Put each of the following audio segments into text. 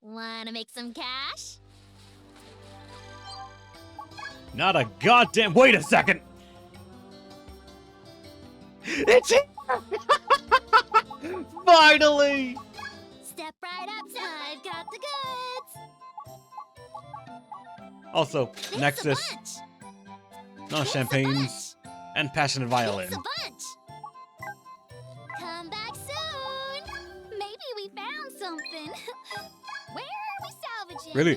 Wanna make some cash? Not a goddamn. Wait a second! It's here! Finally! Step right up, I've got the goods. Also, Thanks Nexus, a bunch. no Thanks a champagnes, and passionate violin. Thanks a bunch. Come back soon. Maybe we found something. Where are we salvaging? Really?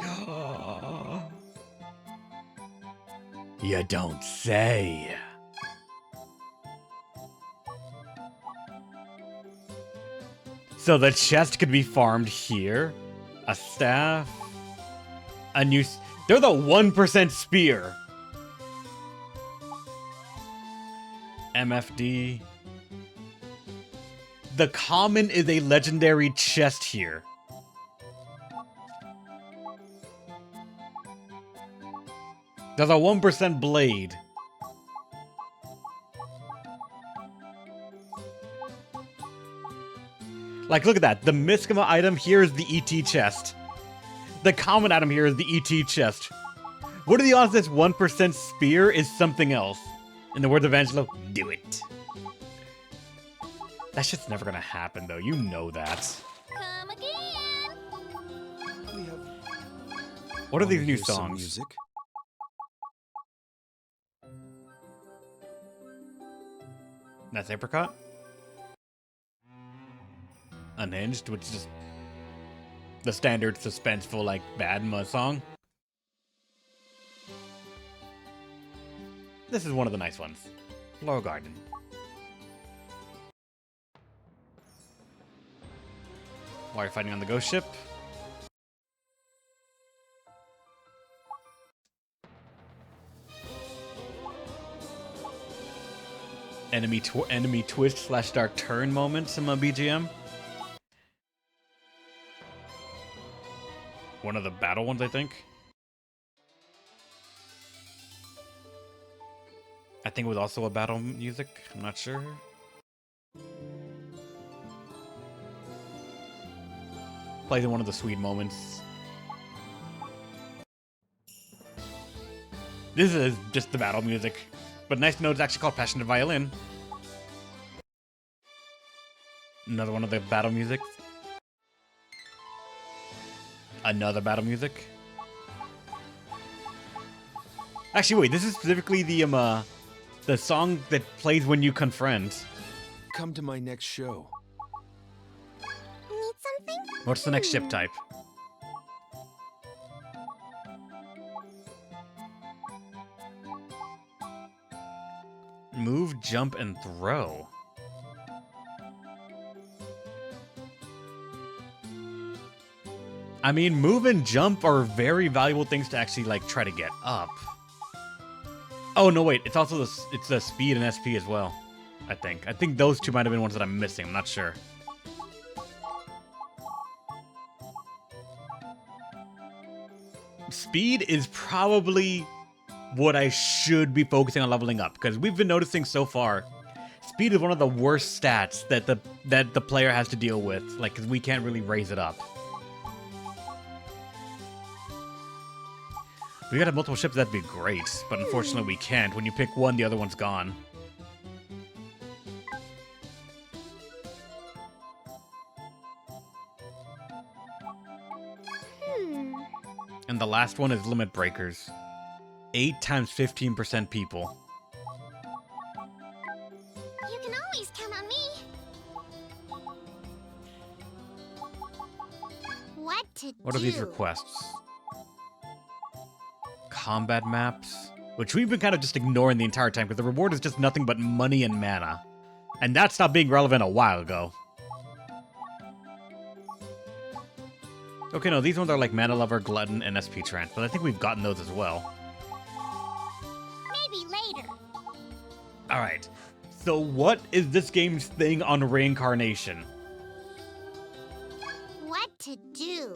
You don't say. So the chest could be farmed here. A staff. A new... They're the 1% spear. MFD. The common is a legendary chest here. There's a 1% blade. Like, look at that. The Miskama item here is the ET chest. The common item here is the ET chest. What are the odds this 1% spear is something else? In the words of Angelo, do it. That shit's never gonna happen, though. You know that. Come again. We have What are these Wanna new hear some songs? music? That's Apricot? Unhinged, which is just the standard suspenseful, like, Badma song. This is one of the nice ones. Flower Garden. While you're fighting on the ghost ship. Enemy twist / dark turn moments in my BGM. One of the battle ones, I think. I think it was also a battle music. I'm not sure. Plays in one of the sweet moments. This is just the battle music. But nice to know it's actually called Passionate Violin. Another one of the battle music. Another battle music. Actually, wait, this is specifically the song that plays when you confront. Come to my next show. Need something? What's the next ship type? Move, jump, and throw. I mean, move and jump are very valuable things to actually, like, try to get up. Oh, no, wait. It's also it's the speed and SP as well, I think. I think those two might have been ones that I'm missing. I'm not sure. Speed is probably what I should be focusing on leveling up, because we've been noticing so far, speed is one of the worst stats that the player has to deal with, like, because we can't really raise it up. If we gotta have multiple ships, that'd be great, but unfortunately we can't. When you pick one, the other one's gone. And the last one is limit breakers. 8 times 15% people. You can always count on me. What to do? What are these requests? Combat maps, which we've been kind of just ignoring the entire time because the reward is just nothing but money and mana. And that stopped being relevant a while ago. Okay, no, these ones are like Mana Lover, Glutton, and SP Trance, but I think we've gotten those as well. Maybe later. Alright, so what is this game's thing on reincarnation? What to do?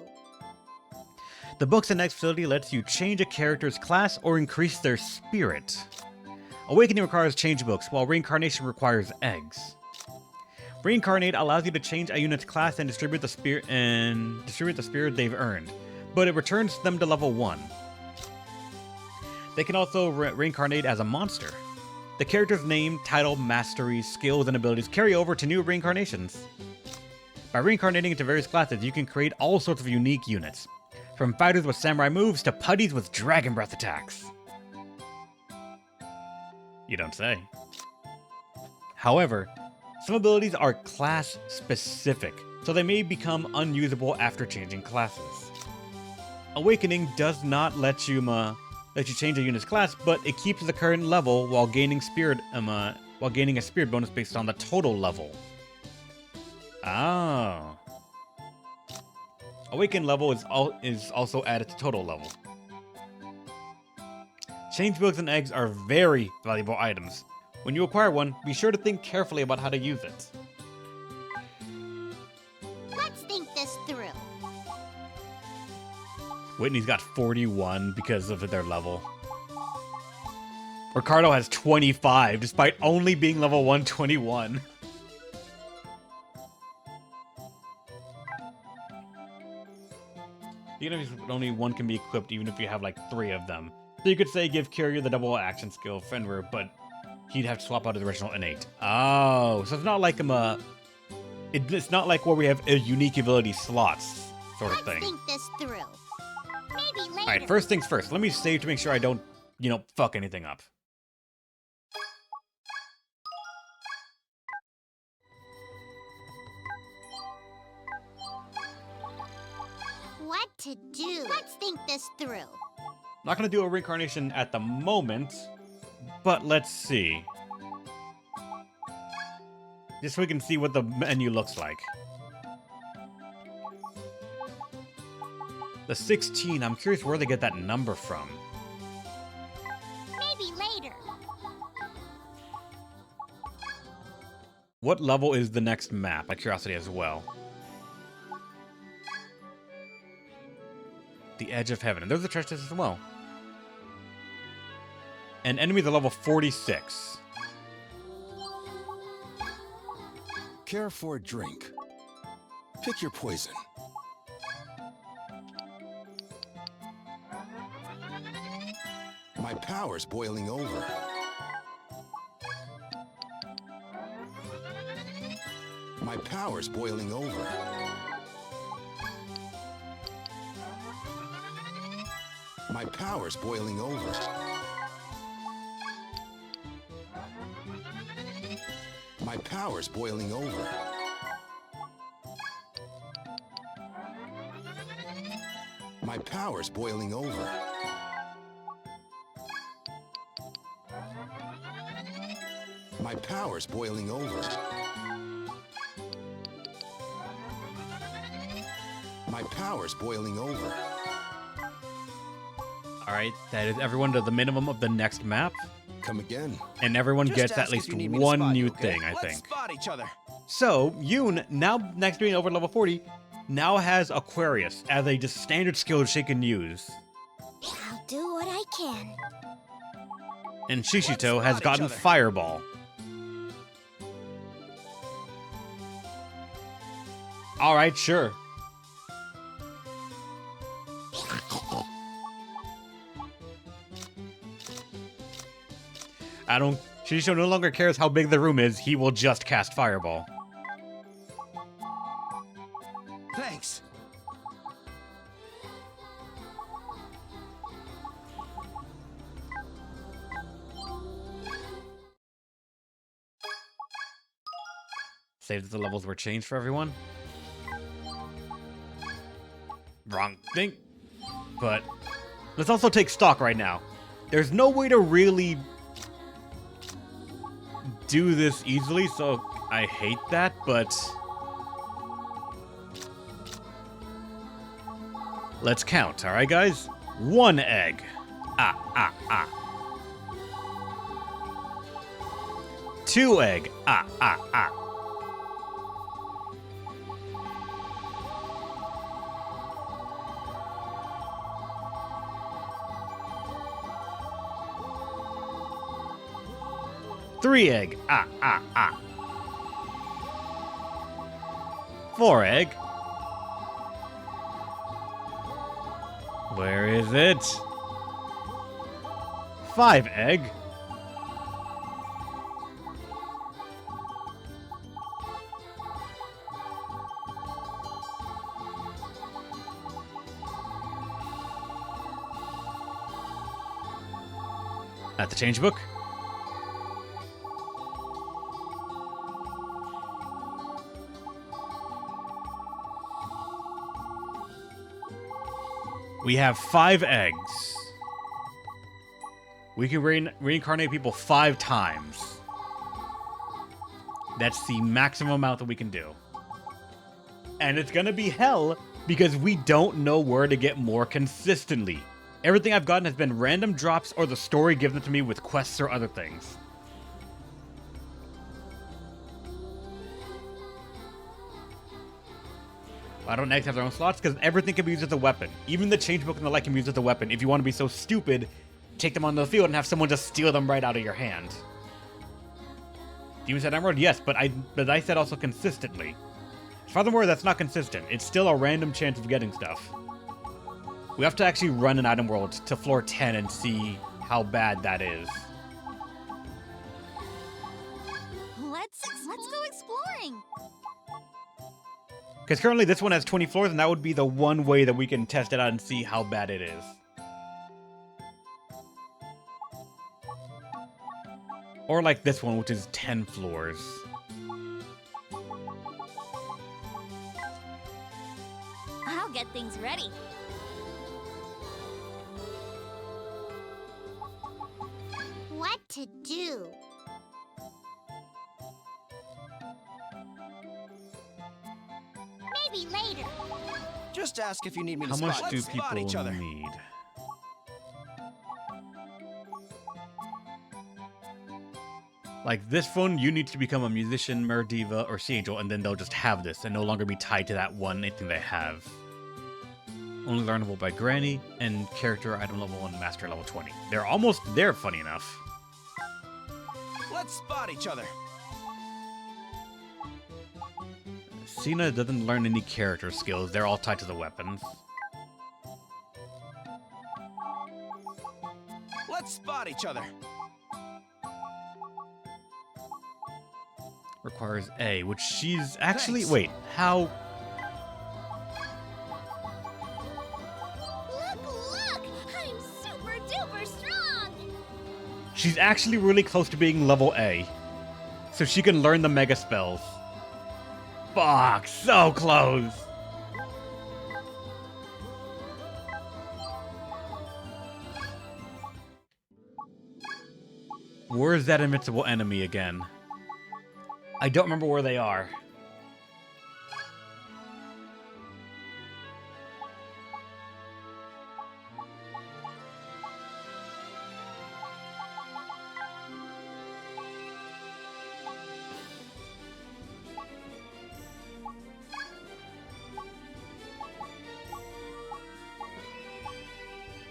The Books and Next facility lets you change a character's class or increase their spirit. Awakening requires change books, while reincarnation requires eggs. Reincarnate allows you to change a unit's class and distribute the spirit they've earned, but it returns them to level 1. They can also reincarnate as a monster. The character's name, title, mastery, skills, and abilities carry over to new reincarnations. By reincarnating into various classes, you can create all sorts of unique units, from fighters with samurai moves to putties with dragon breath attacks. You don't say. However, some abilities are class-specific, so they may become unusable after changing classes. Awakening does not let you change a unit's class, but it keeps the current level while gaining a spirit bonus based on the total level. Oh. Awakened level is also added to total level. Change milks and eggs are very valuable items. When you acquire one, be sure to think carefully about how to use it. Let's think this through. Whitney's got 41 because of their level. Ricardo has 25, despite only being level 121. Even if only one can be equipped, even if you have like 3 of them. So you could say give Courier the double action skill, Fenrir, but he'd have to swap out his original innate. Oh, so it's not like it's not like where we have a unique ability slots sort of thing. Let's think this through. Maybe later. Alright, first things first. Let me save to make sure I don't, fuck anything up. What to do? Let's think this through. Not gonna do a reincarnation at the moment, but let's see. Just so we can see what the menu looks like. The 16, I'm curious where they get that number from. Maybe later. What level is the next map? My curiosity as well. The Edge of Heaven. And there's the treasure chest as well. And enemies are level 46. Care for a drink. Pick your poison. My power's boiling over. My power's boiling over. My power's boiling over. My power's boiling over. My power's boiling over. My power's boiling over. My power's boiling over. Alright, that is everyone to the minimum of the next map. Come again. And everyone gets at least one new thing, I think. Spot each other. So, Yoon, now next to being over level 40, now has Aquarius as a just standard skill she can use. I'll do what I can. And Shishito Let's has spot gotten each other. Fireball. Alright, sure. Shishito no longer cares how big the room is, he will just cast Fireball. Thanks. Save that the levels were changed for everyone. Wrong thing. But let's also take stock right now. There's no way to really do this easily, so I hate that, but let's count, alright guys? 1 egg. 2 egg. 3 egg. 4 egg. Where is it? 5 egg. At the change book. We have 5 eggs. We can reincarnate people 5 times. That's the maximum amount that we can do. And it's gonna be hell because we don't know where to get more consistently. Everything I've gotten has been random drops or the story given to me with quests or other things. I don't eggs have their own slots because everything can be used as a weapon. Even the change book and the like can be used as a weapon. If you want to be so stupid, take them onto the field and have someone just steal them right out of your hand. Demon said Emerald? Yes, but I said also consistently. Furthermore, that's not consistent. It's still a random chance of getting stuff. We have to actually run an item world to floor 10 and see how bad that is. Let's go exploring. Because currently this one has 20 floors, and that would be the one way that we can test it out and see how bad it is. Or like this one, which is 10 floors. I'll get things ready. What to do? Maybe later. Just ask if you need me to How much spot. do Let's spot people each other. need? Like this phone, you need to become a musician, Merdiva, or Sea Angel, and then they'll just have this and no longer be tied to that one thing they have. Only learnable by Granny, and character item level 1, master level 20. They're almost there, funny enough. Let's spot each other. Cena doesn't learn any character skills, they're all tied to the weapons. Let's spot each other. Requires A, which she's actually... Thanks. Wait, how... Look! I'm super duper strong! She's actually really close to being level A. So she can learn the mega spells. Fuck, so close! Where's that invincible enemy again? I don't remember where they are.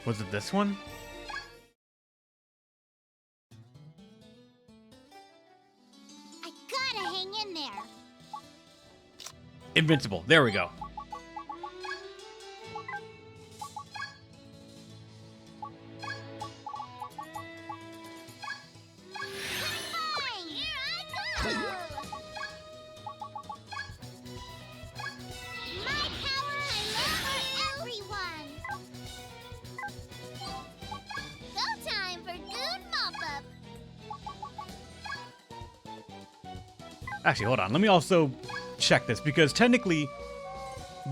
Was it this one? I gotta hang in there. Invincible. There we go. Fine, here I go! My power for everyone! Go time for Goon Mop-Up! Actually, hold on. Let me also check this, because technically,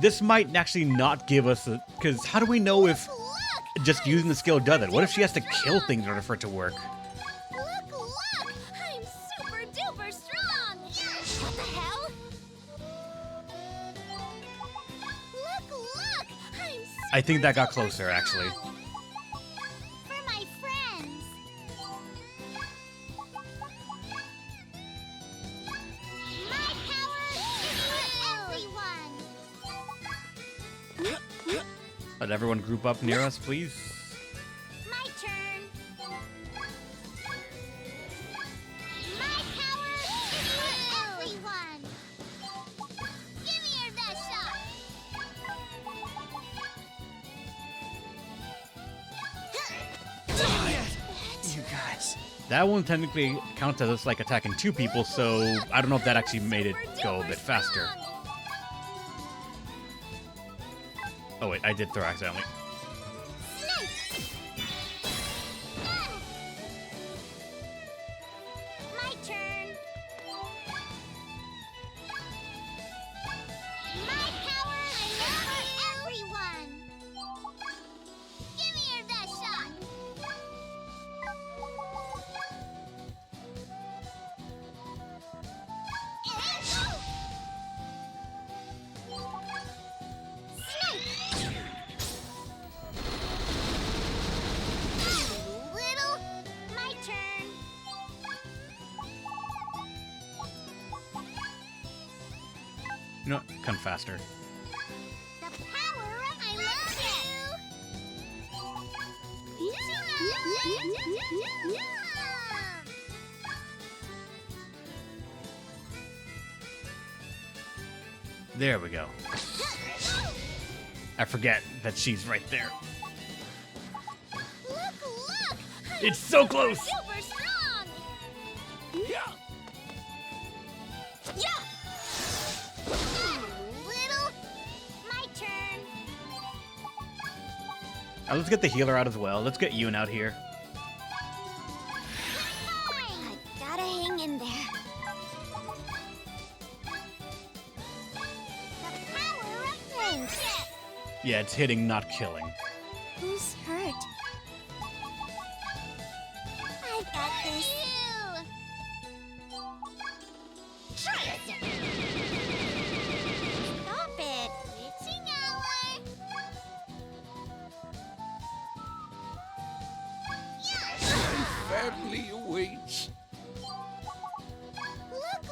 this might actually not give us a... Because how do we know if Look! just using the skill does it? What if she has to kill things in order for it to work? Look! I'm super duper strong! What the hell? Look! I'm I think that got super closer, actually. strong! For my friends! My power is for everyone! Let everyone group up near us, please. My turn! My power is for everyone! Give me your That one technically counts as us like attacking 2 people, so I don't know if that actually made it go a bit faster. Oh wait, I did throw accidentally. My turn. My power enough for everyone. Give me your best shot. Little, my turn. You know what? Come faster. The power of I love you. There we go. I forget that she's right there. Look! It's so close! Super strong. Yeah. Yeah. Little, my turn. Let's get the healer out as well. Let's get Yoon out here. I gotta hang in there. The power of friendship. Yeah, it's hitting, not killing. Who's hurt? I got this. Stop it. Witching hour. Family awaits. Look!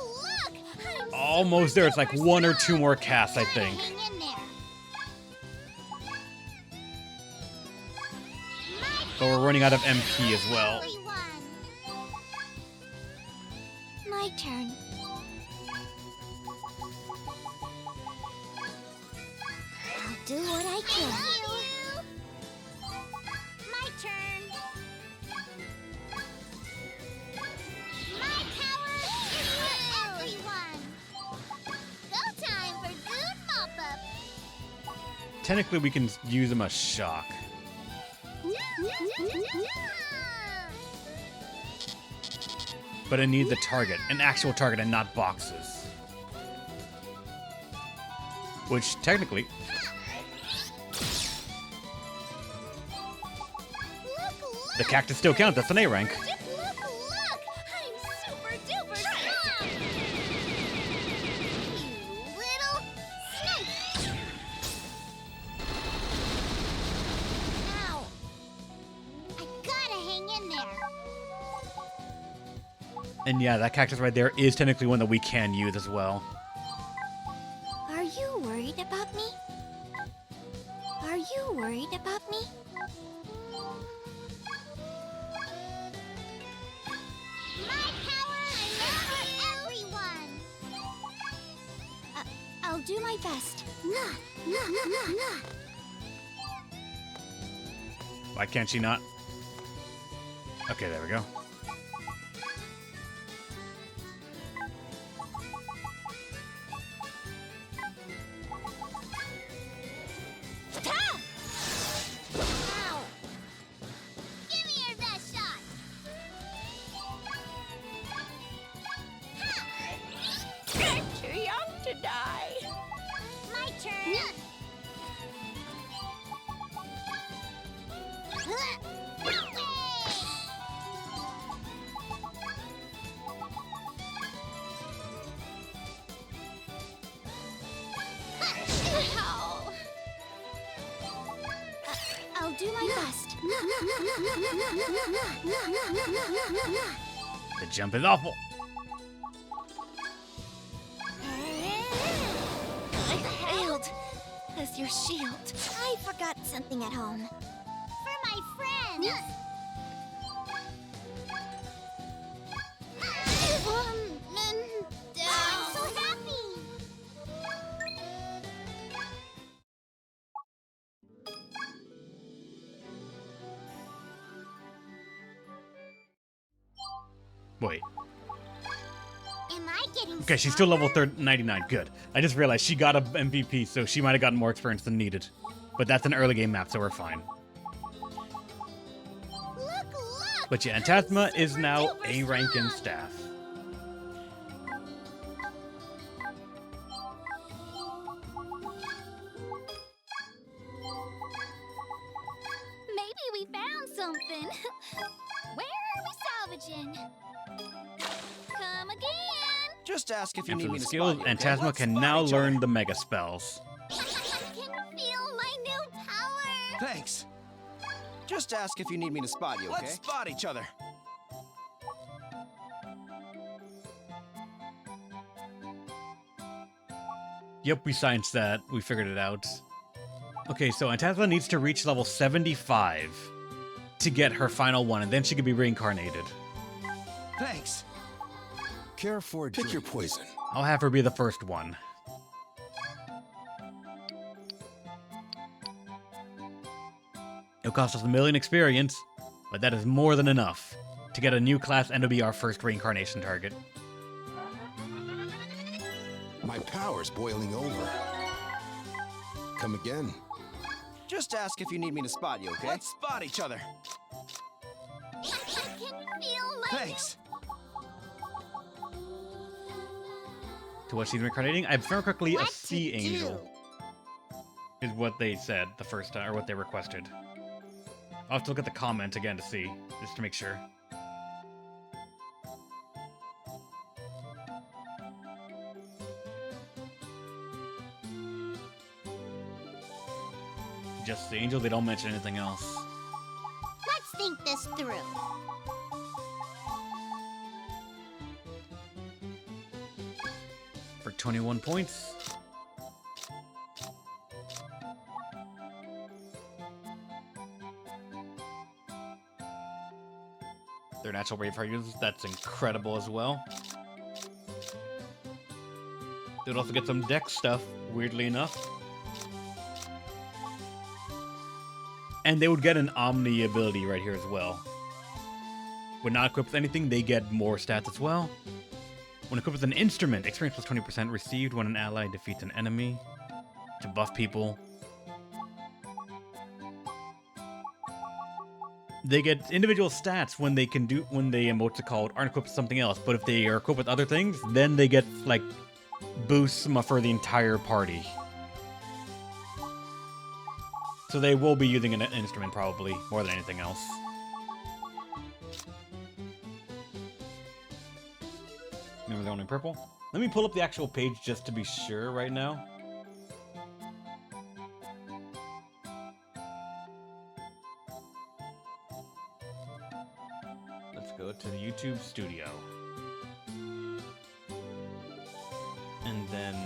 I'm Almost there. It's like 1 or 2 more casts, I think. hang in there. But we're running out of MP as well. Everyone. My turn. I'll do what I can. My turn. My power is for everyone. Go time for good mop-up. Technically, we can use them as shock. But it needs a target, an actual target, and not boxes. Which, technically, the cactus still counts. That's an A rank. Look! I'm super duper strong! You little snake! Ow! I gotta hang in there. And yeah, that cactus right there is technically one that we can use as well. Are you worried about me? Are you worried about me? My power enough for everyone. I'll do my best. Why can't she not? Okay, there we go. Ow! Give me your best shot. Too young to die. My turn. Ow. I'll do my best. The jump is awful. I failed as your shield. I forgot something at home. For my friends. I'm so happy. Wait. Am I getting Okay, she's still level stronger? 99. Good. I just realized she got a MVP, so she might have gotten more experience than needed. But that's an early game map, so we're fine. Look! But yeah, Antasma is Super now duper a rank in strong. staff. Maybe we found something. Where are we salvaging? Come again. Just ask if you And need for me the to skills, spot you, okay? Antasma Let's can spot now each learn other. the mega spells. I can feel my new power. Thanks. Just ask if you need me to spot you, okay? Let's spot each other. Yep, we scienced that. We figured it out. Okay, so Antasma needs to reach level 75 to get her final one, and then she can be reincarnated. Thanks. Care for a drink. Pick your poison. I'll have her be the first one. It'll cost us 1 million experience, but that is more than enough to get a new class and to be our first reincarnation target. My power's boiling over. Come again. Just ask if you need me to spot you, okay? Let's spot each other. I can feel my Thanks. To what she's reincarnating? If I remember correctly, a What to sea angel do? is what they said the first time, or what they requested. I'll have to look at the comment again to see, just to make sure. Just the angel, they don't mention anything else. Let's think this through. For 21 points. Their natural wave users, that's incredible as well. They'd also get some deck stuff, weirdly enough. And they would get an Omni ability right here as well. When not equipped with anything, they get more stats as well. When equipped with an instrument, experience plus 20% received when an ally defeats an enemy. To buff people. They get individual stats when they emotes are called aren't equipped with something else. But if they are equipped with other things, then they get like boosts for the entire party. So they will be using an instrument probably more than anything else. Remember they're only purple? Let me pull up the actual page just to be sure right now. Let's go to the YouTube studio. And then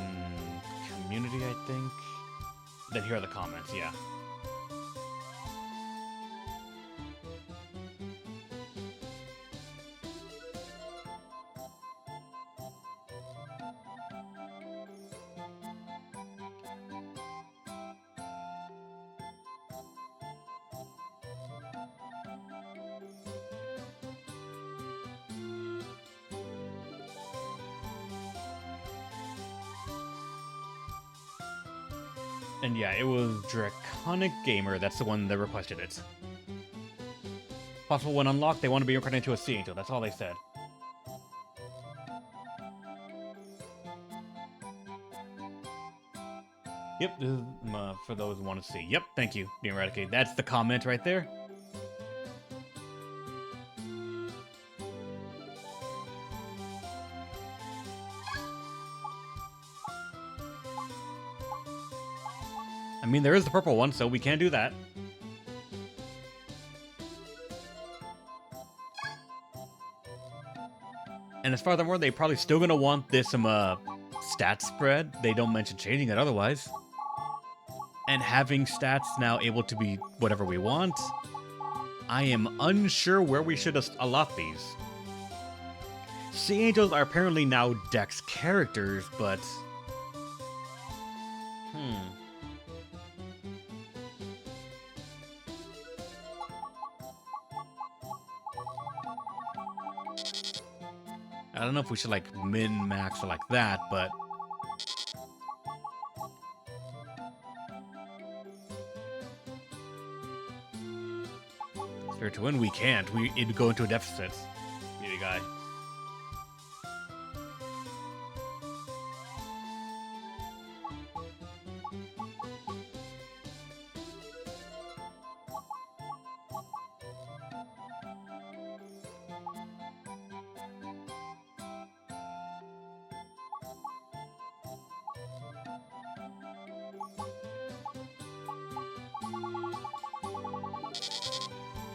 community, I think. Then here are the comments, yeah. And yeah, it was Draconic Gamer. That's the one that requested it. Possible when unlocked, they want to be reincarnated into a sea angel. That's all they said. Yep, this is for those who want to see. Yep, thank you, being eradicated. That's the comment right there. I mean, there is the purple one, so we can do that. And as far as I'm aware, they're probably still gonna want this stat spread. They don't mention changing it otherwise. And having stats now able to be whatever we want, I am unsure where we should allot these. Sea Angels are apparently now Dex characters, but... I don't know if we should like min-max or like that, but Spirit to win, we can't. It'd go into a deficit. Need a guy.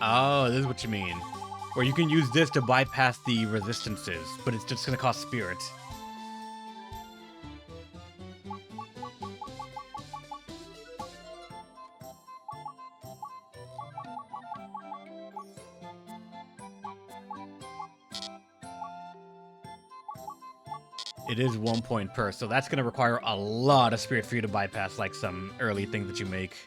Oh, this is what you mean. Or you can use this to bypass the resistances, but it's just gonna cost spirit. It is 1 point per, so that's gonna require a lot of spirit for you to bypass like some early things that you make.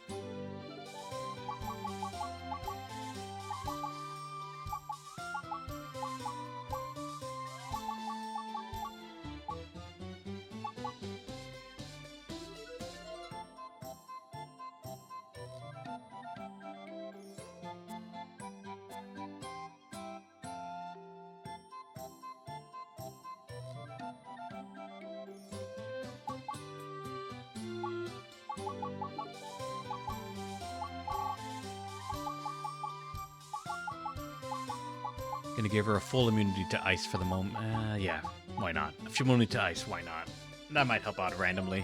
Gonna give her a full immunity to ice for the moment. Yeah, why not? If she immunity to ice, why not? That might help out randomly.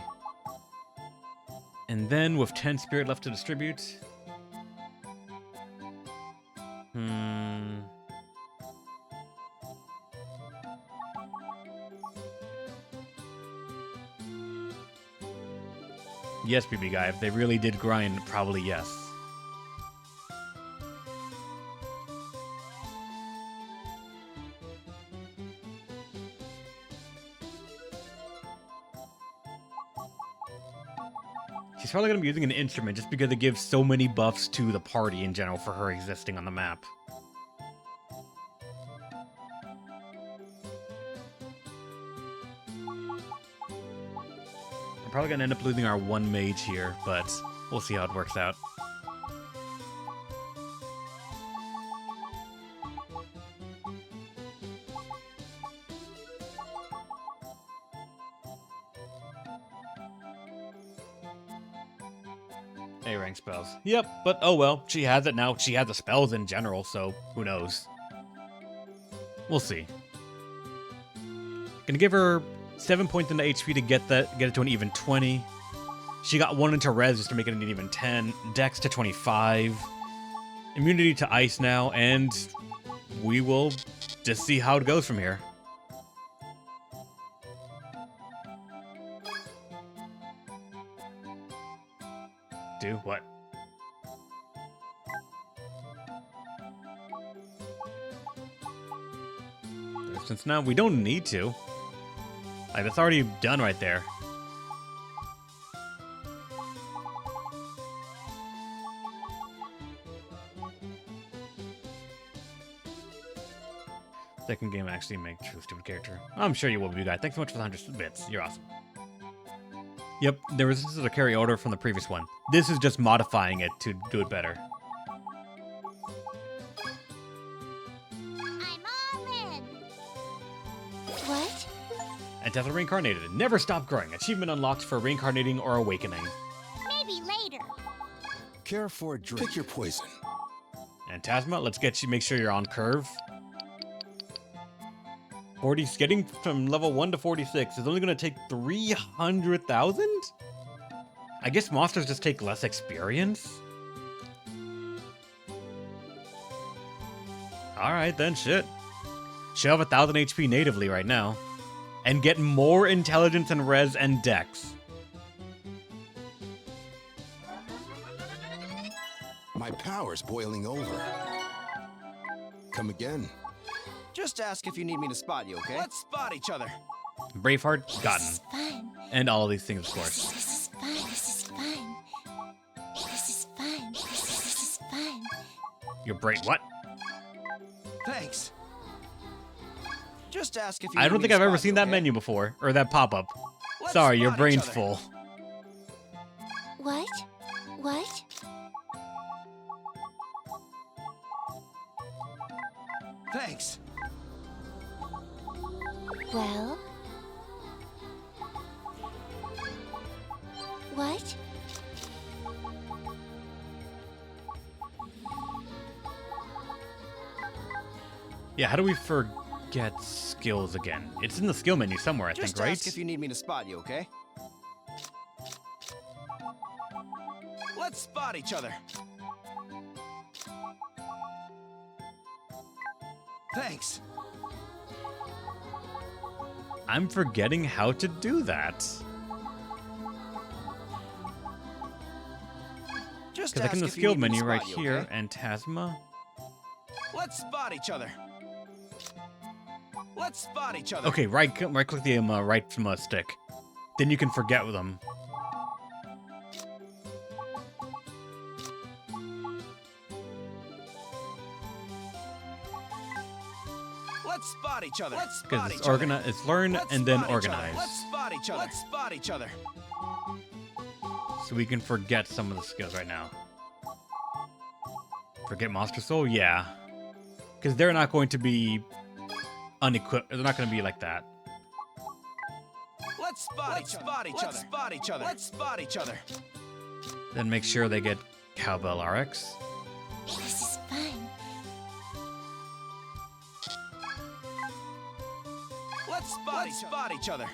And then with 10 spirit left to distribute. Yes, BB guy. If they really did grind, probably yes. She's probably going to be using an instrument just because it gives so many buffs to the party in general for her existing on the map. We're probably going to end up losing our one mage here, but we'll see how it works out. A-rank spells. Yep, but oh well. She has it now. She has the spells in general, so who knows? We'll see. Gonna give her 7 points into HP to get it to an even 20. She got 1 into res just to make it an even 10. Dex to 25. Immunity to ice now, and we will just see how it goes from here. Do what? Since now we don't need to. Like, that's already done right there. Second game actually make true stupid character. I'm sure you will be, guys. Thanks so much for the 100 bits. You're awesome. Yep, the resistance is a carry order from the previous one. This is just modifying it to do it better. I'm all in. What? And Tesla reincarnated. Never stop growing. Achievement unlocked for reincarnating or awakening. Maybe later. Care for a drink. Pick your poison. And Tasma, let's get you. Make sure you're on curve. 40, getting from level 1 to 46 is only going to take 300,000? I guess monsters just take less experience? Alright then, shit. She'll have 1,000 HP natively right now. And get more intelligence and res and dex. My power's boiling over. Come again. Just ask if you need me to spot you, okay? Let's spot each other. Braveheart, gotten. This is fun. And all of these things, of course. This is fun. This is fun. This is fun. This is fun. Your brain, what? Thanks. Just ask if you I need don't me think to I've ever spot seen you, that okay? menu before, or that pop-up. Let's Sorry, your spot each brain's other. full. What? What? Thanks. Well? What? Yeah, how do we forget skills again? It's in the skill menu somewhere, I Just think, right? ask if you need me to spot you, okay? Let's spot each other. Thanks. I'm forgetting how to do that. Just Because like ask in the if you skill need me to menu right spot you, here, okay? and Tasma. Let's spot each other. Let's spot each other. Okay, right click the right stick. Then you can forget them. Let's spot each other. Let's spot Because each it's other. it's learn Let's and then spot each other. organize. Let's spot each other. Let's spot each other. So we can forget some of the skills right now. Forget Monster Soul? Yeah. Because they're not going to be unequipped. They're not going to be like that. Let's spot each other. Let's spot each other. Let's spot each other. Then make sure they get Cowbell RX. This is fun. Let's spot each other.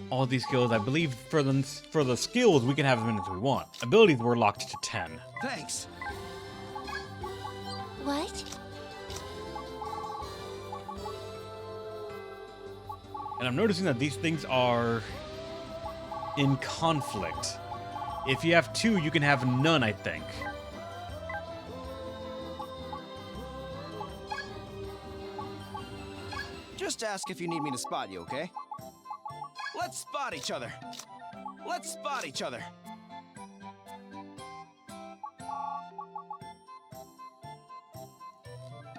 All these skills, I believe, for the skills, we can have as many as we want. Abilities were locked to 10. Thanks. What? And I'm noticing that these things are in conflict. If you have 2, you can have none, I think. Just ask if you need me to spot you, okay? Let's spot each other. Let's spot each other.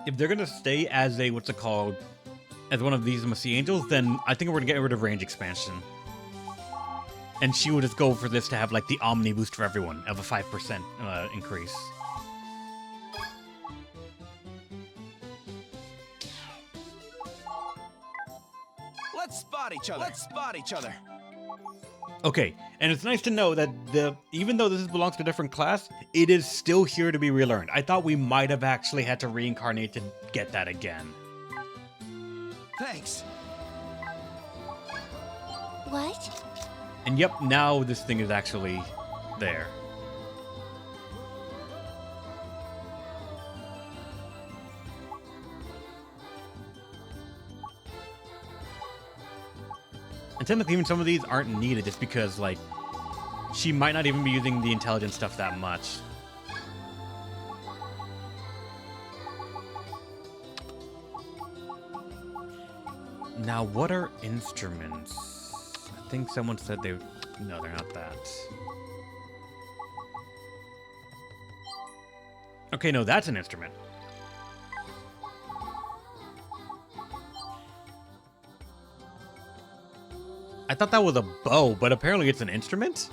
If they're gonna stay as a, what's it called, as one of these Sea Angels, then I think we're gonna get rid of range expansion. And she will just go for this to have like the Omni boost for everyone of a 5% increase. Let's spot each other. Let's spot each other. Okay, and it's nice to know that even though this belongs to a different class, it is still here to be relearned. I thought we might have actually had to reincarnate to get that again. Thanks. What? And yep, now this thing is actually there. And technically even some of these aren't needed just because, like, she might not even be using the intelligence stuff that much. Now, what are instruments? I think someone said they... No, they're not that. Okay, no, that's an instrument. I thought that was a bow, but apparently it's an instrument?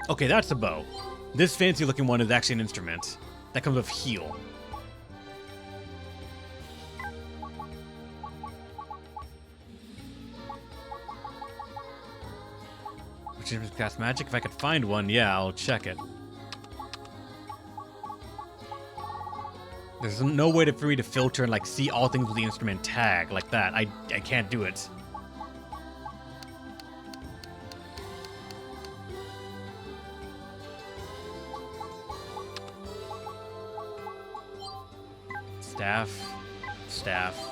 Okay, that's a bow. This fancy looking one is actually an instrument. That comes with heal. Which is cast magic? If I could find one, yeah, I'll check it. There's no way for me to filter and like see all things with the instrument tag like that. I can't do it. Staff, staff,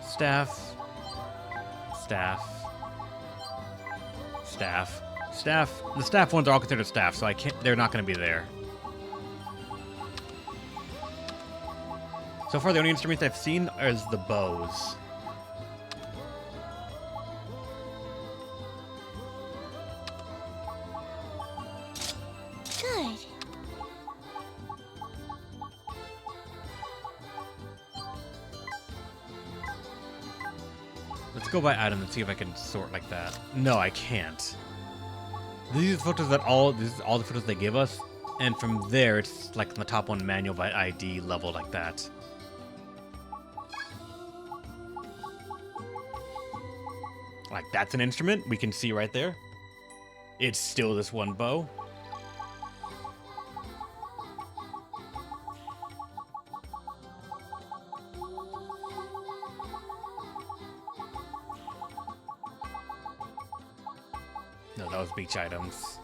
staff, staff, staff, staff. The staff ones are all considered staff, so I can't. They're not going to be there. So far, the only instruments I've seen is the bows. Let's go by item and see if I can sort like that. No, I can't. These are the photos that this is all the photos they give us, and from there it's like the top one manual by ID level like that. Like that's an instrument we can see right there. It's still this one bow. No, that was beach items.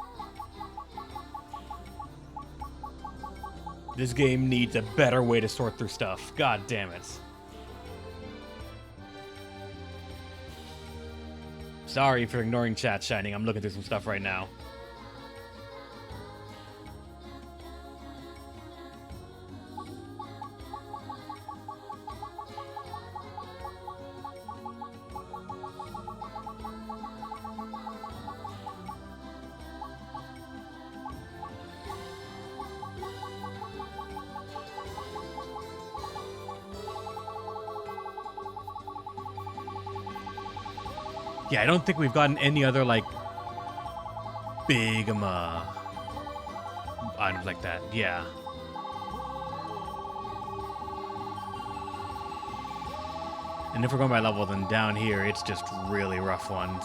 This game needs a better way to sort through stuff. God damn it. Sorry for ignoring chat, Shining. I'm looking through some stuff right now. Yeah, I don't think we've gotten any other, like, big, items like that. Yeah. And if we're going by level, then down here, it's just really rough ones.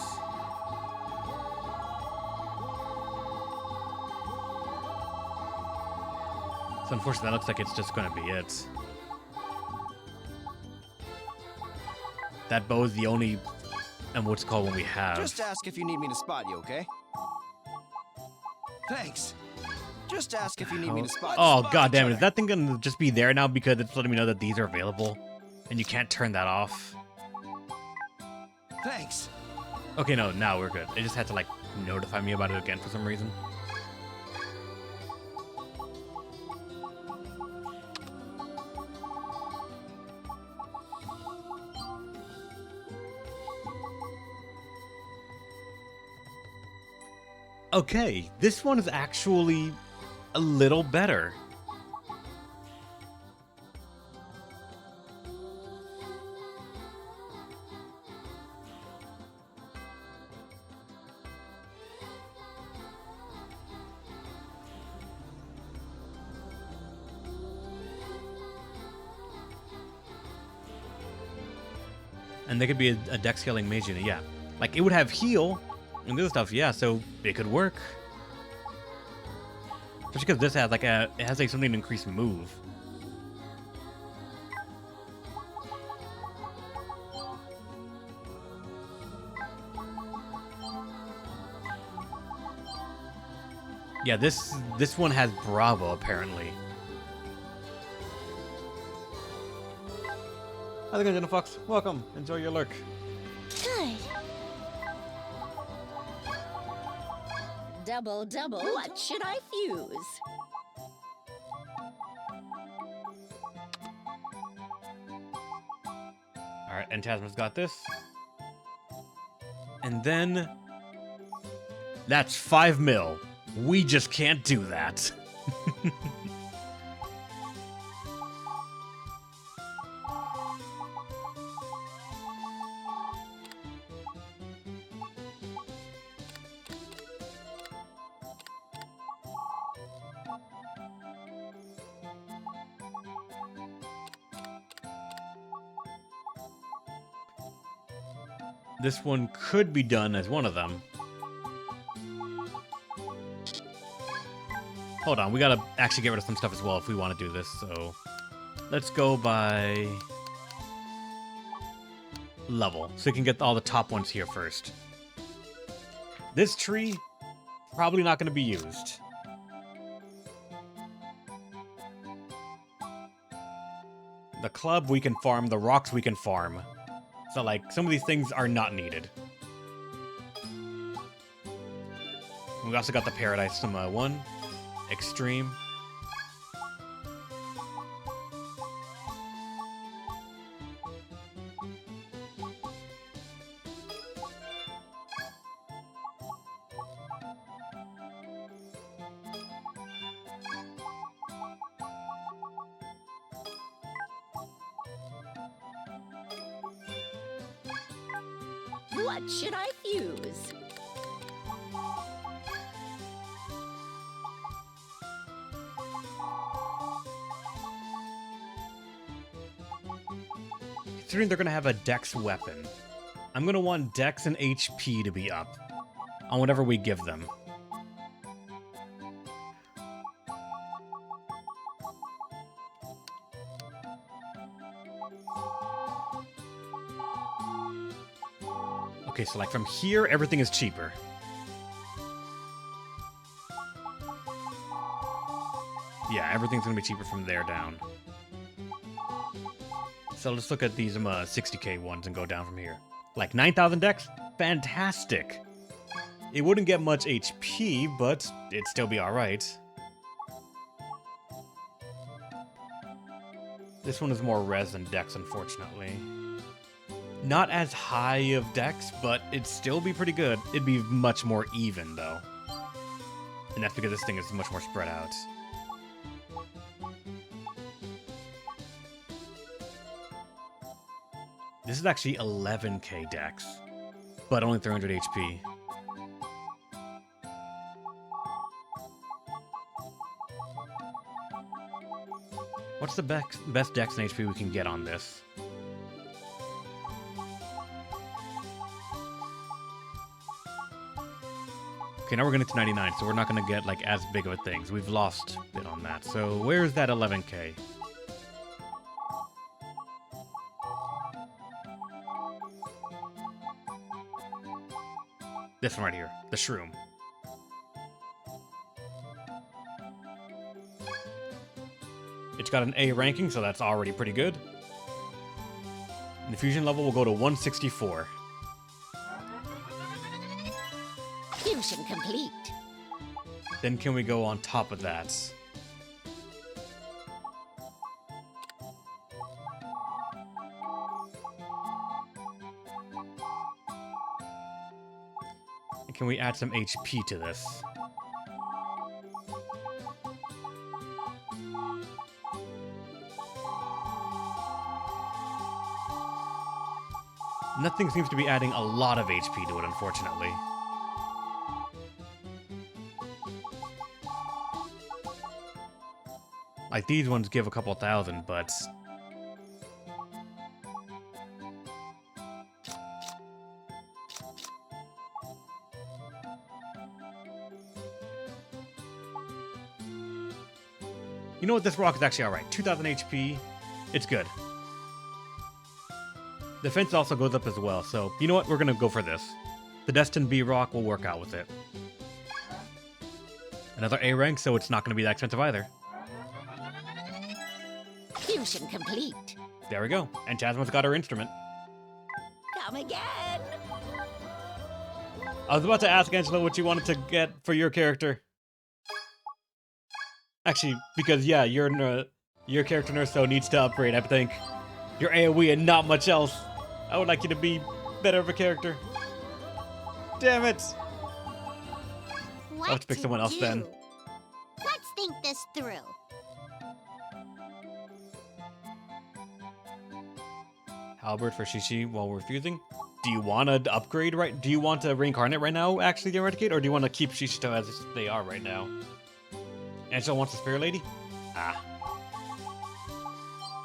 So unfortunately, that looks like it's just going to be it. That bow is the only... and what's called when we have. Just ask if you need me to spot you, okay? Thanks. Just ask if you need me to spot you. Oh, god damn it. Is that thing gonna just be there now because it's letting me know that these are available? And you can't turn that off? Thanks. Okay, no, now we're good. It just had to, like, notify me about it again for some reason. Okay, this one is actually a little better. And they could be a deck scaling mage unit, yeah. Like, it would have heal and this stuff, yeah, so it could work. Especially because this has like it has like something to increase move. Yeah, this one has Bravo apparently. How's it going, Jenna Fox? Welcome. Enjoy your lurk. Good. Double, double, what should I fuse? Alright, and Tasman's got this. And then... that's 5 mil. We just can't do that. This one could be done as one of them. Hold on, we gotta actually get rid of some stuff as well if we want to do this, so... let's go by... level, so we can get all the top ones here first. This tree, probably not gonna be used. The club we can farm, the rocks we can farm. So, like, some of these things are not needed. We also got the Paradise one. Extreme. What should I fuse? Considering they're gonna have a dex weapon, I'm gonna want dex and HP to be up on whatever we give them. Okay, so like from here, everything is cheaper. Yeah, everything's gonna be cheaper from there down. So let's look at these 60k ones and go down from here. Like 9,000 dex? Fantastic! It wouldn't get much HP, but it'd still be alright. This one is more res than dex, unfortunately. Not as high of dex, but it'd still be pretty good. It'd be much more even, though. And that's because this thing is much more spread out. This is actually 11k dex, but only 300 HP. What's the best dex and HP we can get on this? Okay, now we're gonna get to 99, so we're not gonna get like as big of a thing. So we've lost a bit on that. So where's that 11k? This one right here, the shroom. It's got an A ranking, so that's already pretty good. And the fusion level will go to 164. Fusion complete. Then can we go on top of that? And can we add some HP to this? Nothing seems to be adding a lot of HP to it, unfortunately. Like, these ones give a couple thousand, but... You know what? This rock is actually alright. 2,000 HP. It's good. Defense also goes up as well, so you know what? We're gonna go for this. The Destined B rock will work out with it. Another A rank, so it's not gonna be that expensive either. Fusion complete. There we go. And Jasmine's got her instrument. Come again. I was about to ask Angela what you wanted to get for your character. Actually, because yeah, your character Nurso needs to upgrade, I think. Your AoE and not much else. I would like you to be better of a character. Damn it! What I'll have to pick someone else then. Let's think this through. Halberd for Shishi while we're fusing. Do you want to upgrade right? Do you want to reincarnate right now, actually, the Eradicate? Or do you want to keep Shishito as they are right now? Angela wants a Sphere Lady? Ah.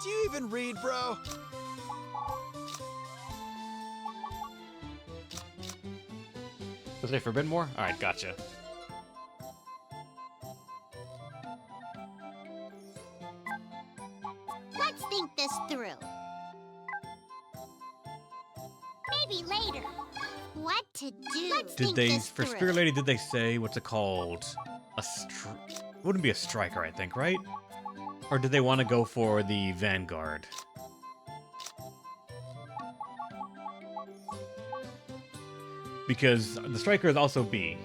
Do you even read, bro? Was they forbidden more? Alright, gotcha. Let's think this through. Maybe later. What to do? Let's Did think they, this for through. Spirit Lady, did they say, what's it called? Wouldn't be a striker, I think, right? Or did they want to go for the Vanguard? Because the striker is also B.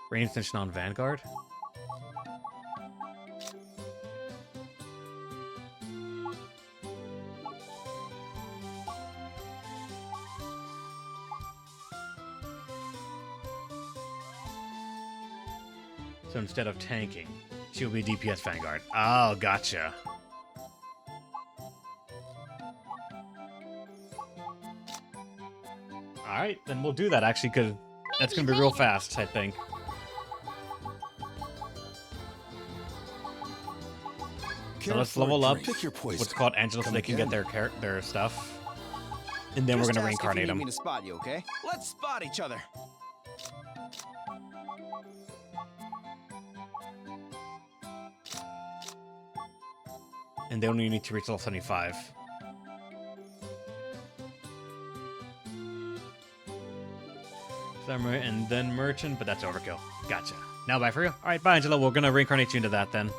Range extension on Vanguard? So instead of tanking, she'll be DPS Vanguard. Oh, gotcha. Alright, then we'll do that actually, because that's going to be real fast, I think. So let's level up Pick your poison. what's called Angela so they can get their stuff. And then we're going to reincarnate them. Me to spot you, okay? Let's spot each other. And they only need to reach level 75. Summer and then Merchant, but that's overkill. Gotcha. Now bye for real. Alright, bye Angela. We're going to reincarnate you into that then.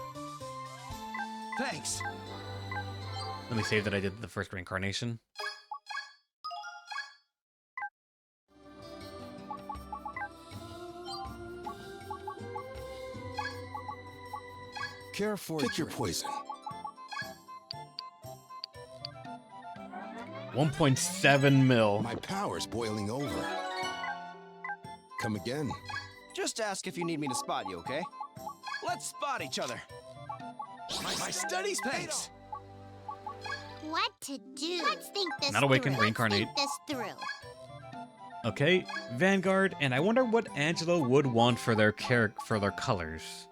Thanks. Let me save that I did the first reincarnation. Care for Pick your poison. 1.7 mil. My power's boiling over. Come again. Just ask if you need me to spot you, okay? Let's spot each other. My studies paid off. What to do? Let's think this Not awaken, through. reincarnate. Let's think this through. Okay, Vanguard, and I wonder what Angela would want for their colors.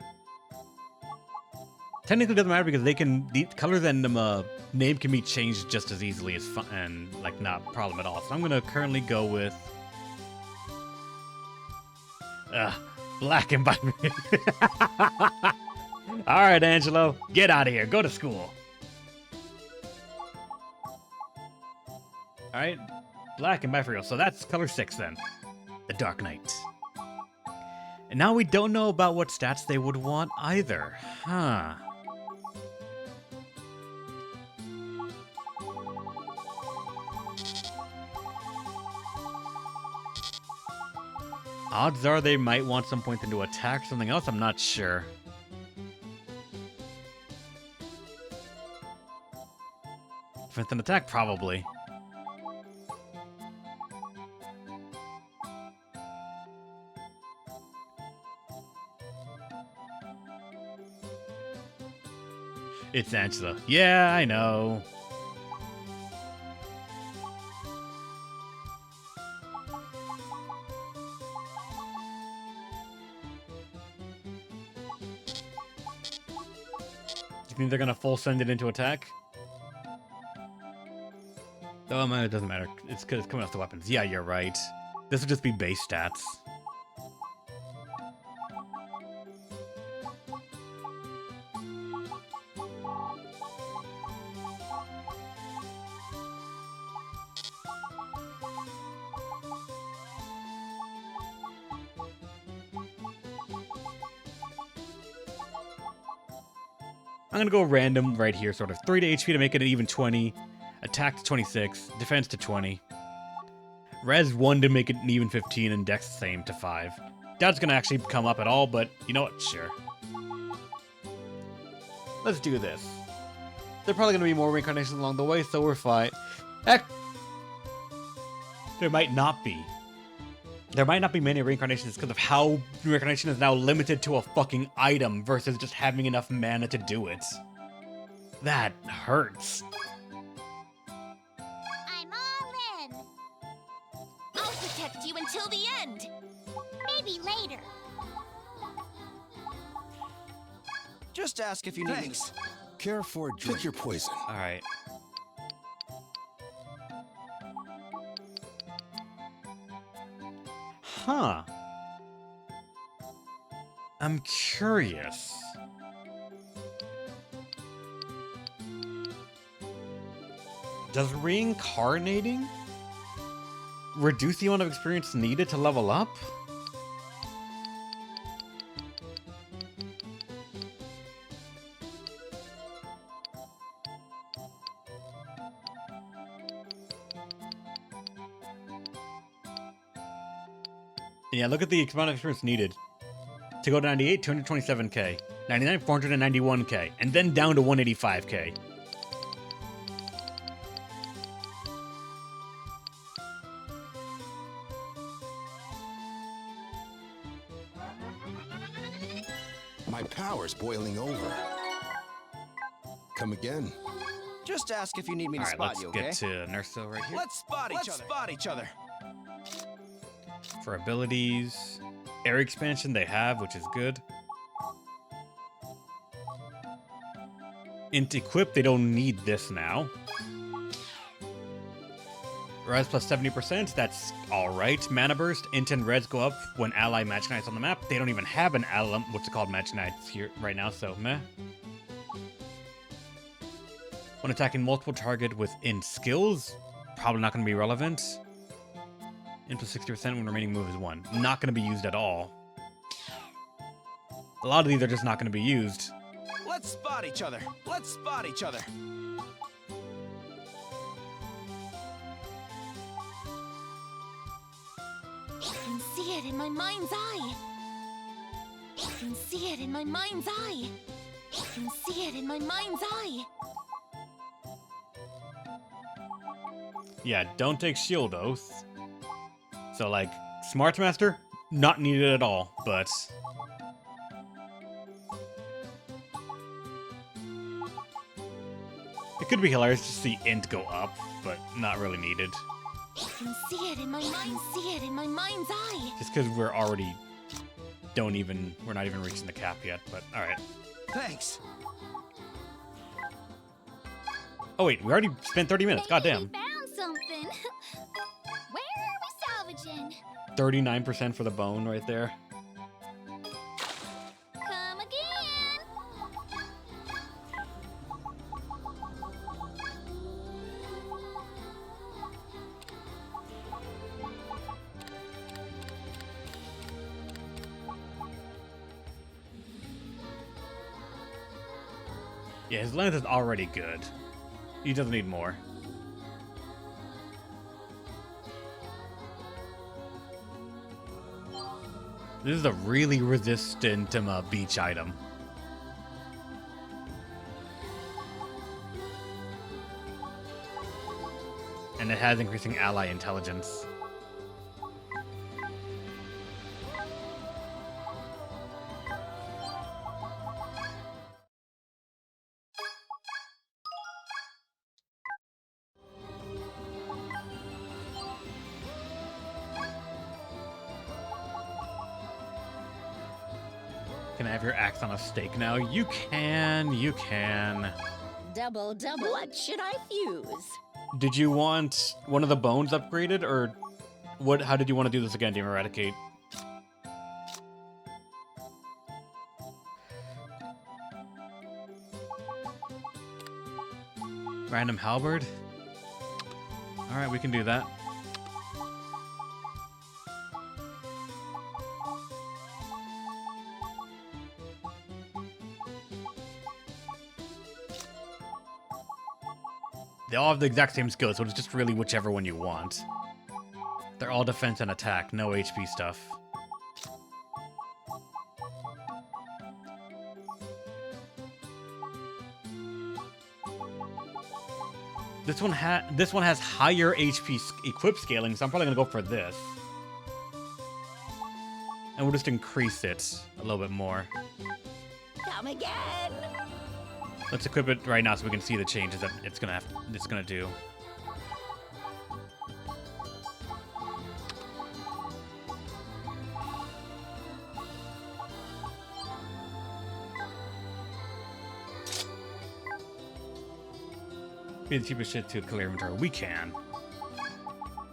Technically, it doesn't matter because the colors and name can be changed just as easily as and like not a problem at all. So I'm gonna currently go with black and white. All right, Angelo, get out of here. Go to school. All right, black and bifurial. So that's color 6 then. The Dark Knight. And now we don't know about what stats they would want either. Huh. Odds are they might want some points into attack, something else, I'm not sure. Defense and attack, probably. It's Angela. Yeah, I know. You think they're gonna full send it into attack? Oh man, it doesn't matter. It's because it's coming off the weapons. Yeah, you're right. This would just be base stats. I'm gonna go random right here, sort of. 3 to HP to make it an even 20. Attack to 26. Defense to 20. Res 1 to make it an even 15, and Dex the same to 5. That's gonna actually come up at all, but you know what? Sure. Let's do this. There are probably gonna be more reincarnations along the way, so we're fine. Heck! There might not be. There might not be many reincarnations because of how reincarnation is now limited to a fucking item versus just having enough mana to do it. That hurts. I'm all in. I'll protect you until the end. Maybe later. Just ask if you need me. Care for drink. Pick your poison. Alright. Huh. I'm curious. Does reincarnating reduce the amount of experience needed to level up? Yeah, look at the amount of experience needed. To go to 98, 227k. 99, 491k. And then down to 185k. power's boiling over. Come again. Just ask if you need me to All right, spot let's you, okay? get to Nurso right here. Let's spot each other. For abilities, air expansion they have, which is good. Int equip, they don't need this now. Res plus 70%, that's alright. Mana burst, int and reds go up when ally match knights on the map. They don't even have an ally, what's it called, match knights here right now, so meh. When attacking multiple target with int skills, probably not going to be relevant. Int plus 60% when remaining move is 1. Not going to be used at all. A lot of these are just not going to be used. Let's spot each other. Let's spot each other. I can see it in my mind's eye. I can see it in my mind's eye. I can see it in my mind's eye. Yeah, don't take shield oath. So like, Smart Master, not needed at all, but... It could be hilarious to see int go up, but not really needed. I can see it in my mind. See it in my mind's eye. Just because we're already... We're not even reaching the cap yet, but alright. Thanks. Oh wait, we already spent 30 minutes, Maybe goddamn. we found something. Where are we salvaging? 39% for the bone right there. Come again. Yeah, his length is already good. He doesn't need more. This is a really resistant beach item. And it has increasing ally intelligence. Can I have your axe on a stake now? You can, you can. Double, double. What should I fuse? Did you want one of the bones upgraded, or what? How did you want to do this again, Team Eradicate? Random halberd? Alright, we can do that. They all have the exact same skills, so it's just really whichever one you want. They're all defense and attack, no HP stuff. This one has higher HP equip scaling, so I'm probably gonna go for this. And we'll just increase it a little bit more. Come again. Let's equip it right now so we can see the changes that it's gonna do. Be the cheapest shit to clear inventory. We can.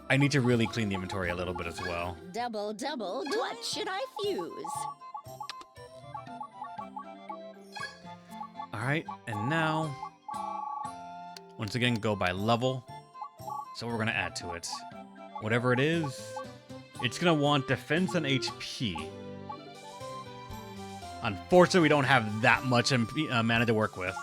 I need to really clean the inventory a little bit as well. Double, double. What should I fuse? Alright, and now, once again, go by level. So we're gonna add to it. Whatever it is, it's gonna want defense and HP. Unfortunately, we don't have that much mana to work with.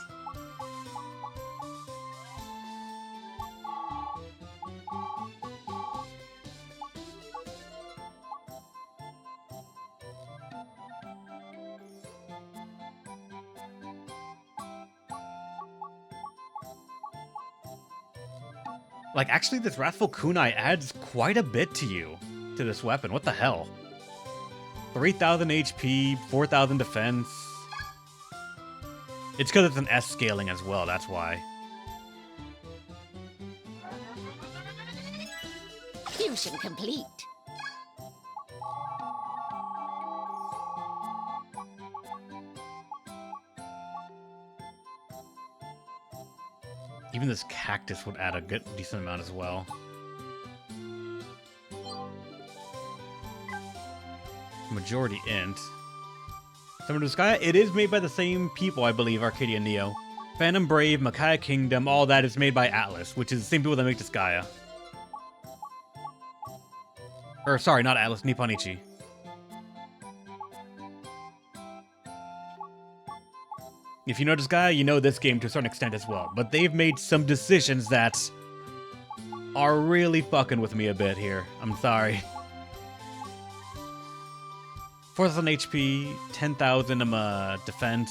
Like, actually, this Wrathful Kunai adds quite a bit to you, to this weapon. What the hell? 3,000 HP, 4,000 defense. It's because it's an S scaling as well, that's why. Fusion complete. Even this cactus would add a good decent amount as well. Majority int. Summer to Sky, it is made by the same people, I believe, Arcadia Neo. Phantom Brave, Makaya Kingdom, all that is made by Atlas, which is the same people that make Disgaea. Or, sorry, not Atlas, Nipponichi. If you know Disgaea, you know this game to a certain extent as well. But they've made some decisions that are really fucking with me a bit here. I'm sorry. 4,000 HP, 10,000 defense.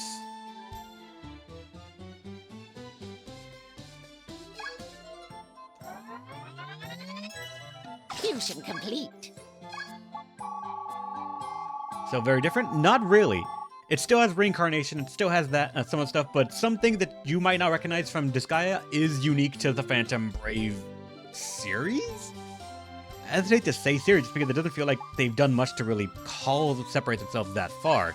Fusion complete. So very different? Not really. It still has reincarnation, it still has that some of the stuff, but something that you might not recognize from Disgaea is unique to the Phantom Brave series? I hesitate to say series just because it doesn't feel like they've done much to really separate themselves that far.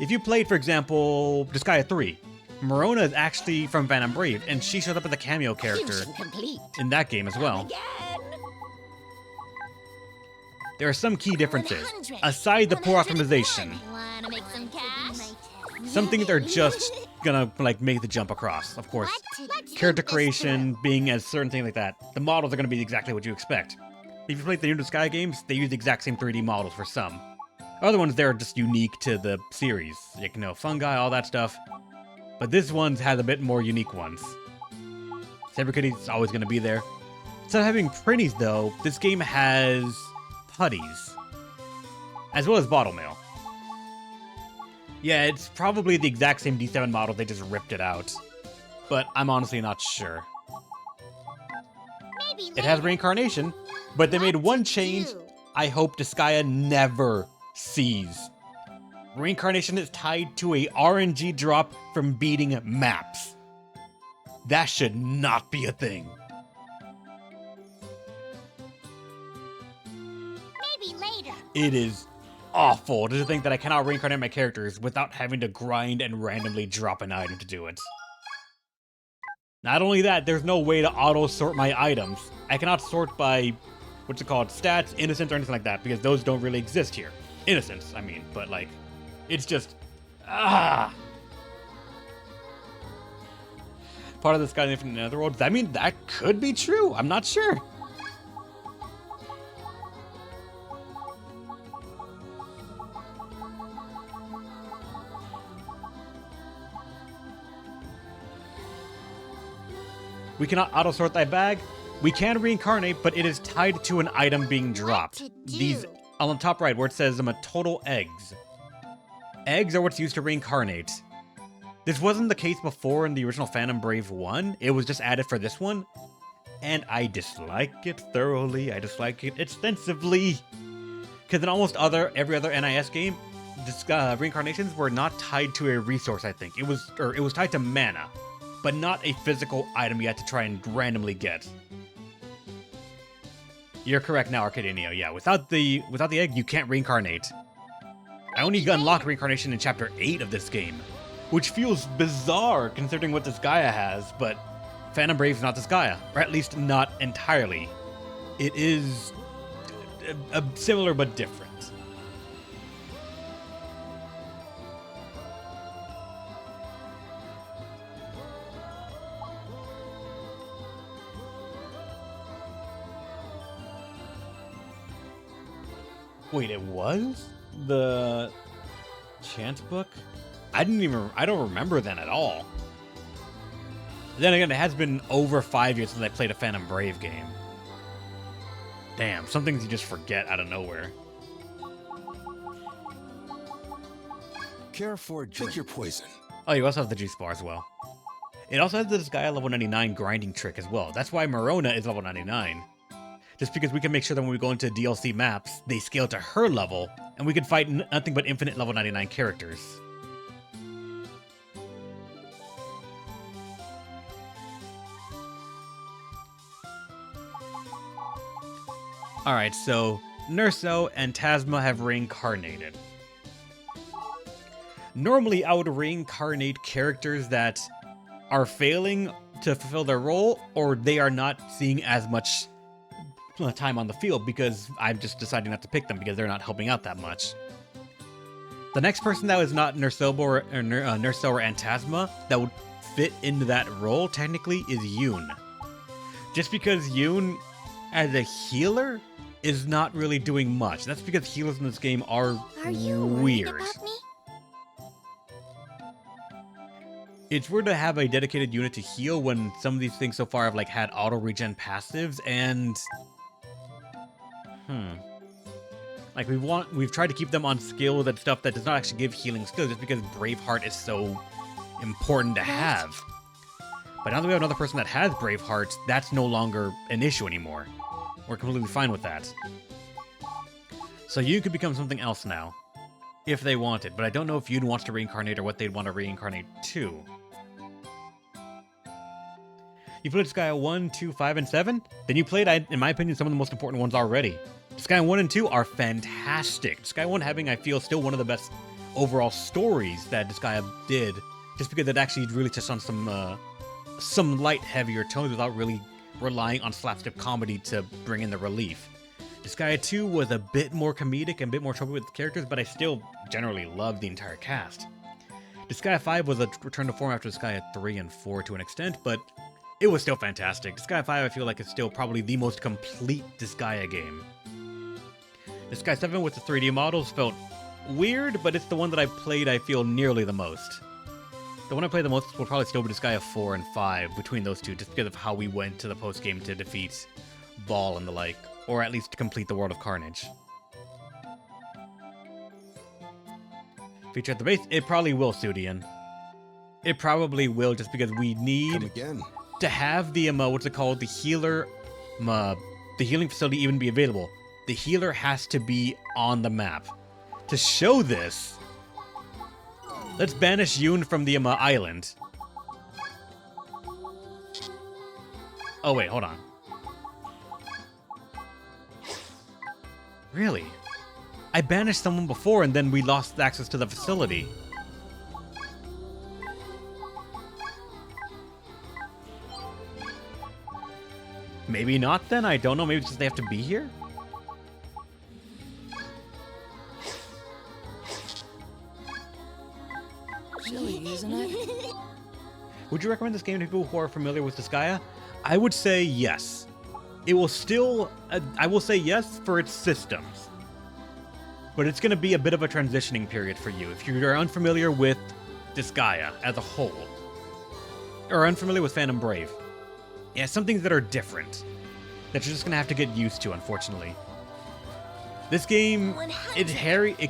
If you played, for example, Disgaea 3, Marona is actually from Phantom Brave, and she shows up as a cameo character Fusion complete. in that game as well. Again. There are some key differences. 100, Aside the poor 101. optimization, Wanna make some cash? some things are just gonna like make the jump across. Of course, Let's character think this creation, being as certain things like that. The models are gonna be exactly what you expect. If you play the new Sky games, they use the exact same 3D models for some. Other ones, they're just unique to the series. You know, fungi, all that stuff. But this one has a bit more unique ones. Saber Kitty's always gonna be there. Instead of having printies, though, this game has putties, as well as bottle mail. Yeah, it's probably the exact same D7 model, they just ripped it out. But I'm honestly not sure. Maybe It has later. reincarnation, but they made What one to change do? I hope Disgaea never sees. Reincarnation is tied to a RNG drop from beating maps. That should not be a thing. Maybe later. It is awful to think that I cannot reincarnate my characters without having to grind and randomly drop an item to do it. Not only that, there's no way to auto-sort my items. I cannot sort by, what's it called, stats, innocence, or anything like that, because those don't really exist here. Innocence, I mean, but like, it's just, Part of this guy's infinite netherworld. Does that mean that could be true? I'm not sure. We cannot auto-sort thy bag. We can reincarnate, but it is tied to an item being dropped. to These, do? on the top right, where it says total eggs. Eggs are what's used to reincarnate. This wasn't the case before in the original Phantom Brave 1. It was just added for this one. And I dislike it thoroughly. I dislike it extensively. Because in almost every other NIS game, reincarnations were not tied to a resource, I think. It was tied to mana, but not a physical item you had to try and randomly get. You're correct now, Arcadia Neo. Yeah, without the egg, you can't reincarnate. I only unlocked reincarnation in Chapter 8 of this game, which feels bizarre considering what Disgaea has, but Phantom Brave's not Disgaea, or at least not entirely. It is similar but different. Wait, it was? The chance book? I don't remember then at all. Then again, it has been over 5 years since I played a Phantom Brave game. Damn, some things you just forget out of nowhere. Care for drink your poison. Oh, you also have the juice bar as well. It also has this guy level 99 grinding trick as well. That's why Marona is level 99. Just because we can make sure that when we go into DLC maps, they scale to her level, and we can fight nothing but infinite level 99 characters. Alright, so Nerso and Tasma have reincarnated. Normally, I would reincarnate characters that are failing to fulfill their role, or they are not seeing as much time on the field because I'm just deciding not to pick them because they're not helping out that much. The next person that was not Nerso or Antasma that would fit into that role technically is Yoon. Just because Yoon, as a healer, is not really doing much. That's because healers in this game are you worried weird. about me? It's weird to have a dedicated unit to heal when some of these things so far have like had auto regen passives and like we've tried to keep them on skills and stuff that does not actually give healing skills just because Braveheart is so important to have. But now that we have another person that has Braveheart, that's no longer an issue anymore. We're completely fine with that. So you could become something else now, if they wanted, but I don't know if Yoon wants to reincarnate or what they'd want to reincarnate to. You played Disgaea 1, 2, 5, and 7? Then you played, in my opinion, some of the most important ones already. Disgaea 1 and 2 are fantastic. Disgaea 1 having, I feel, still one of the best overall stories that Disgaea did, just because it actually really touched on some light, heavier tones without really relying on slapstick comedy to bring in the relief. Disgaea 2 was a bit more comedic and a bit more trouble with the characters, but I still generally loved the entire cast. Disgaea 5 was a return to form after Disgaea 3 and 4 to an extent, but it was still fantastic. Disgaea 5 I feel like is still probably the most complete Disgaea game. Disgaea 7 with the 3D models felt weird, but it's the one that I played I feel nearly the most. The one I played the most will probably still be Disgaea 4 and 5 between those two, just because of how we went to the post-game to defeat Ball and the like, or at least to complete the World of Carnage. Feature at the base, it probably will, Sudian. It probably will, just because we Come need again. to have the, the healer, the healing facility even be available. The healer has to be on the map. To show this, let's banish Yoon from the island. Oh wait, hold on. Really? I banished someone before and then we lost access to the facility. Maybe not then, I don't know, maybe it's just they have to be here? Chilly, isn't it? Would you recommend this game to people who are familiar with Disgaea? I would say yes. It will still, I will say yes for its systems. But it's going to be a bit of a transitioning period for you if you're unfamiliar with Disgaea as a whole. Or unfamiliar with Phantom Brave. Yeah, some things that are different. That you're just going to have to get used to, unfortunately. This game, it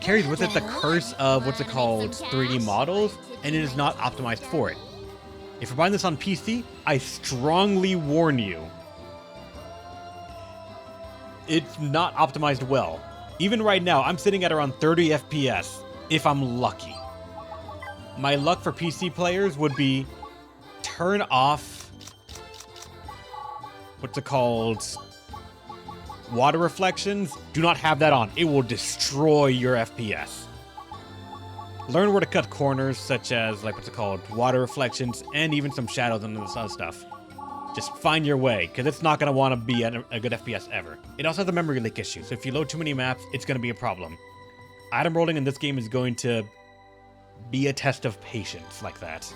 carries with it the curse of what's it called, 3D models, and it is not optimized for it. If you're buying this on PC, I strongly warn you. It's not optimized well. Even right now, I'm sitting at around 30 FPS, if I'm lucky. My luck for PC players would be turn off, what's it called, water reflections. Do not have that on. It will destroy your FPS. Learn where to cut corners, such as, like, what's it called, water reflections, and even some shadows and this other stuff. Just find your way, because it's not going to want to be a good FPS ever. It also has a memory leak issue, so if you load too many maps, it's going to be a problem. Item rolling in this game is going to be a test of patience, like that.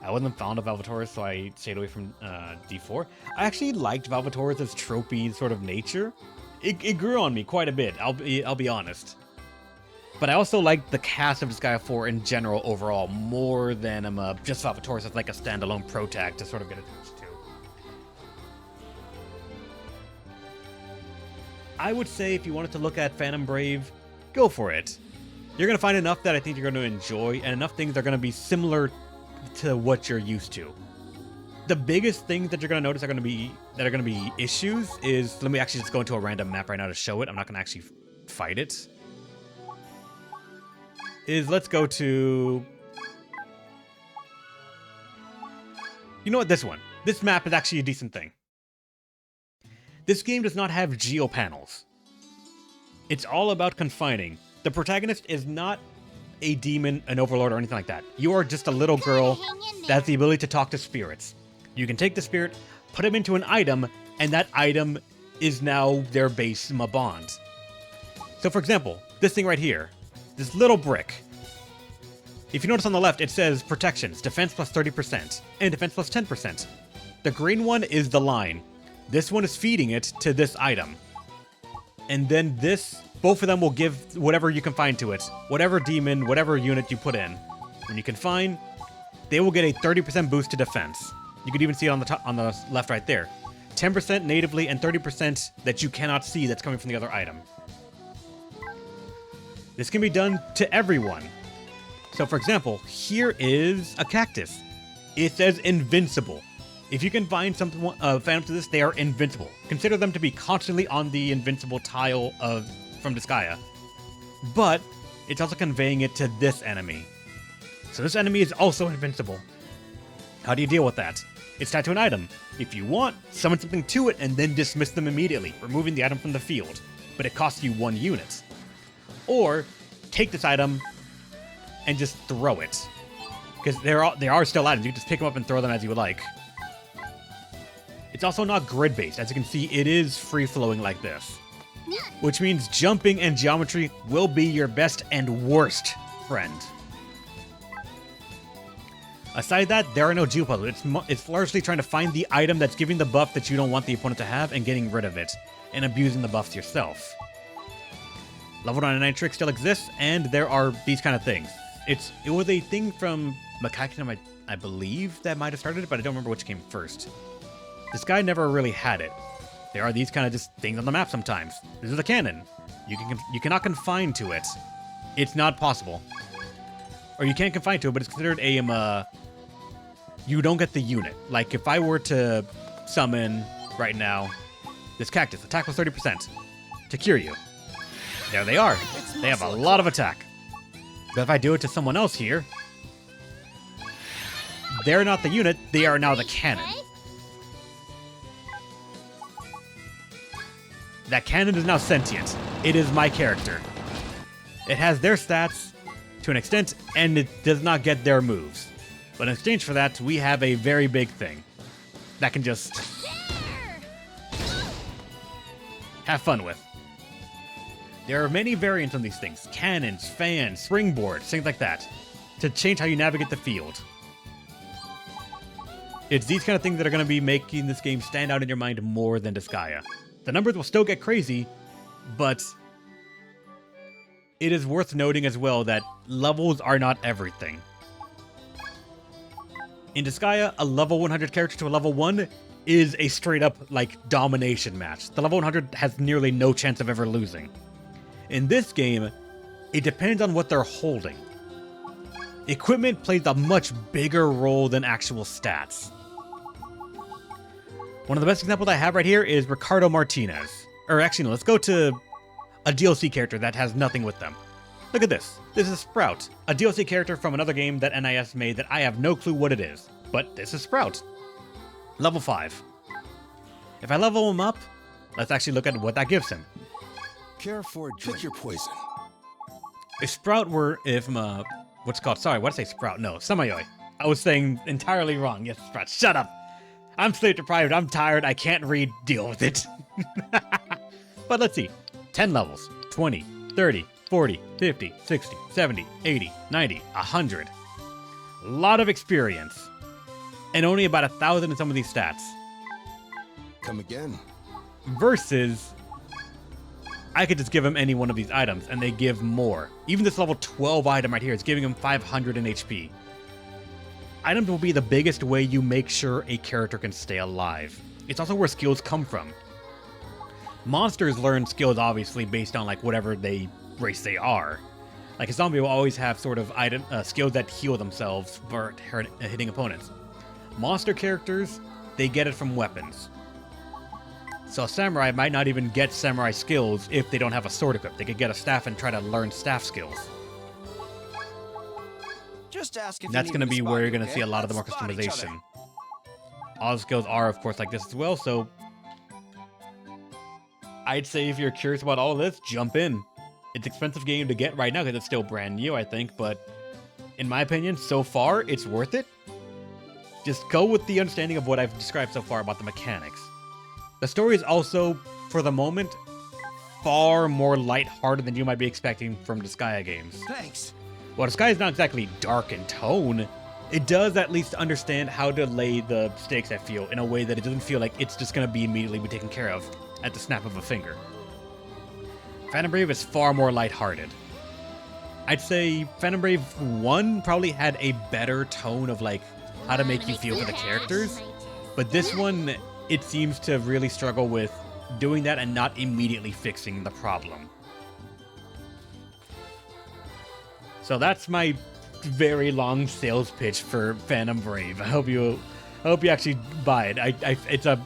I wasn't fond of Valvatores, so I stayed away from D4. I actually liked Valvatores' tropey sort of nature. It grew on me quite a bit, I'll be honest. But I also liked the cast of Disgaea 4 in general overall, more than just Valvatores as like a standalone pro tag to sort of get attached to. I would say if you wanted to look at Phantom Brave, go for it. You're going to find enough that I think you're going to enjoy, and enough things that are going to be similar to what you're used to. The biggest things that you're going to notice are going to be issues is, let me actually just go into a random map right now to show it. I'm not going to actually fight it. Let's go to, you know what, this one. This map is actually a decent thing. This game does not have geo panels. It's all about confining. The protagonist is not a demon, an overlord, or anything like that. You are just a little girl that has the ability to talk to spirits. You can take the spirit, put him into an item, and that item is now their base bond. So for example, this thing right here, this little brick. If you notice on the left, it says protections, defense plus 30%, and defense plus 10%. The green one is the line. This one is feeding it to this item. And then this, both of them will give whatever you confine to it, whatever demon, whatever unit you put in. When you confine, they will get a 30% boost to defense. You can even see it on the top, on the left right there. 10% natively and 30% that you cannot see that's coming from the other item. This can be done to everyone. So for example, here is a cactus. It says invincible. If you can find something phantom to this, they are invincible. Consider them to be constantly on the invincible tile from Disgaea. But it's also conveying it to this enemy. So this enemy is also invincible. How do you deal with that? It's tied to an item. If you want, summon something to it and then dismiss them immediately, removing the item from the field. But it costs you 1 unit. Or take this item and just throw it. Because they are still items. You can just pick them up and throw them as you would like. It's also not grid-based. As you can see, it is free-flowing like this. Which means jumping and geometry will be your best and worst friend. Aside that, there are no geopuzzles. It's largely trying to find the item that's giving the buff that you don't want the opponent to have and getting rid of it, and abusing the buffs yourself. Level 99 trick still exists, and there are these kind of things. It was a thing from Makai Kingdom, I believe, that might have started it, but I don't remember which came first. This guy never really had it. There are these kind of just things on the map sometimes. This is a cannon. You cannot confine to it. It's not possible. Or you can't confine to it, but it's considered a, you don't get the unit. Like, if I were to summon, right now, this cactus, attack was 30%, to cure you. There they are. They have a lot of attack. But if I do it to someone else here, they're not the unit, they are now the cannon. That cannon is now sentient. It is my character. It has their stats to an extent, and it does not get their moves. But in exchange for that, we have a very big thing that can just have fun with. There are many variants on these things. Cannons, fans, springboards, things like that, to change how you navigate the field. It's these kind of things that are going to be making this game stand out in your mind more than Disgaea. The numbers will still get crazy, but it is worth noting as well that levels are not everything. In Disgaea, a level 100 character to a level 1 is a straight up, like, domination match. The level 100 has nearly no chance of ever losing. In this game, it depends on what they're holding. Equipment plays a much bigger role than actual stats. One of the best examples I have right here is Ricardo Martinez. Or actually, no, let's go to a DLC character that has nothing with them. Look at this. This is Sprout, a DLC character from another game that NIS made that I have no clue what it is. But this is Sprout. Level 5. If I level him up, let's actually look at what that gives him. Care for drink. Pick your poison. If Sprout were, what's it called? Sorry, what did I say Sprout? No, Samayoi. I was saying entirely wrong. Yes, Sprout, shut up. I'm sleep deprived, I'm tired, I can't read, deal with it. But let's see. 10 levels, 20, 30, 40, 50, 60, 70, 80, 90, 100. A lot of experience. And only about 1,000 in some of these stats. Come again. Versus, I could just give him any one of these items, and they give more. Even this level 12 item right here is giving him 500 in HP. Items will be the biggest way you make sure a character can stay alive. It's also where skills come from. Monsters learn skills, obviously, based on, like, whatever race they are. Like, a zombie will always have sort of skills that heal themselves for hitting opponents. Monster characters, they get it from weapons. So a samurai might not even get samurai skills if they don't have a sword equipped. They could get a staff and try to learn staff skills. Just ask if That's you going to need me be to where spot you're you, going to okay? see a lot of the more Let's spot each other. customization. All the skills are, of course, like this as well, so I'd say if you're curious about all of this, jump in. It's an expensive game to get right now because it's still brand new, I think, but in my opinion, so far, it's worth it. Just go with the understanding of what I've described so far about the mechanics. The story is also, for the moment, far more lighthearted than you might be expecting from Disgaea games. Thanks. While Disgaea is not exactly dark in tone, it does at least understand how to lay the stakes, I feel, in a way that it doesn't feel like it's just going to be immediately be taken care of at the snap of a finger. Phantom Brave is far more lighthearted. I'd say Phantom Brave 1 probably had a better tone of like how to make you feel for the characters, but this one, it seems to really struggle with doing that and not immediately fixing the problem. So that's my very long sales pitch for Phantom Brave. I hope you actually buy it. I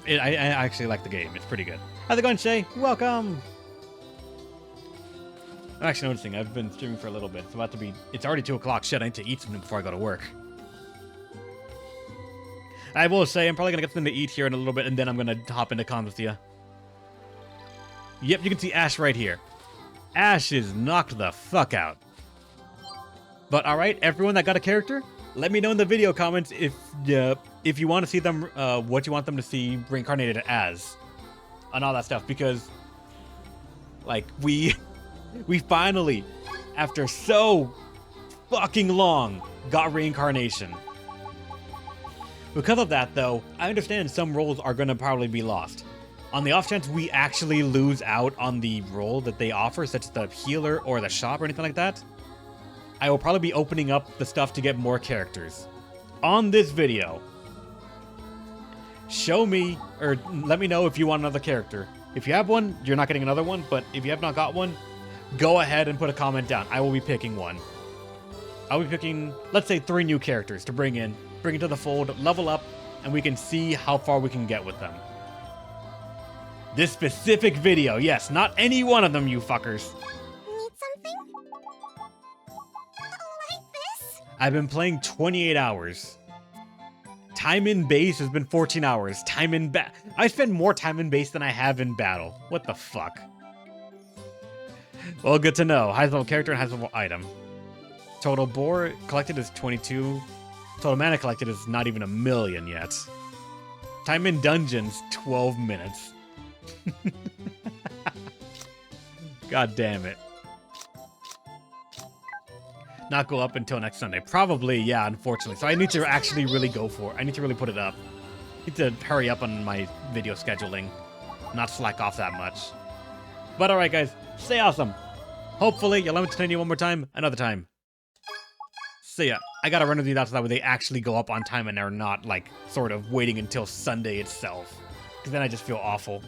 actually like the game. It's pretty good. How's it going, Shay? Welcome. I'm actually noticing I've been streaming for a little bit. It's already 2 o'clock. Shit, I need to eat something before I go to work. I will say I'm probably gonna get something to eat here in a little bit, and then I'm gonna hop into comms with you. Yep, you can see Ash right here. Ash is knocked the fuck out. But alright, everyone that got a character, let me know in the video comments if you want to see them, what you want them to see reincarnated as. And all that stuff, because, like, we finally, after so fucking long, got reincarnation. Because of that, though, I understand some roles are going to probably be lost. On the off chance we actually lose out on the role that they offer, such as the healer or the shop or anything like that, I will probably be opening up the stuff to get more characters. On this video, show me, or let me know if you want another character. If you have one, you're not getting another one, but if you have not got one, go ahead and put a comment down. I will be picking one. I'll be picking, let's say, 3 new characters to bring into the fold, level up, and we can see how far we can get with them. This specific video, yes, not any one of them, you fuckers. Need something? Like this? I've been playing 28 hours. Time in base has been 14 hours. I spend more time in base than I have in battle. What the fuck? Well, good to know. Highest level character and highest level item. Total boar collected is 22. Total mana collected is not even 1 million yet. Time in dungeons, 12 minutes. God damn it. Not go up until next Sunday. Probably, yeah, unfortunately. So I need to actually really go for it. I need to really put it up. I need to hurry up on my video scheduling. Not slack off that much. But alright, guys. Stay awesome. Hopefully, you'll let me continue one more time, another time. See ya. I gotta run these out so that way they actually go up on time and they're not, like, sort of waiting until Sunday itself. Because then I just feel awful.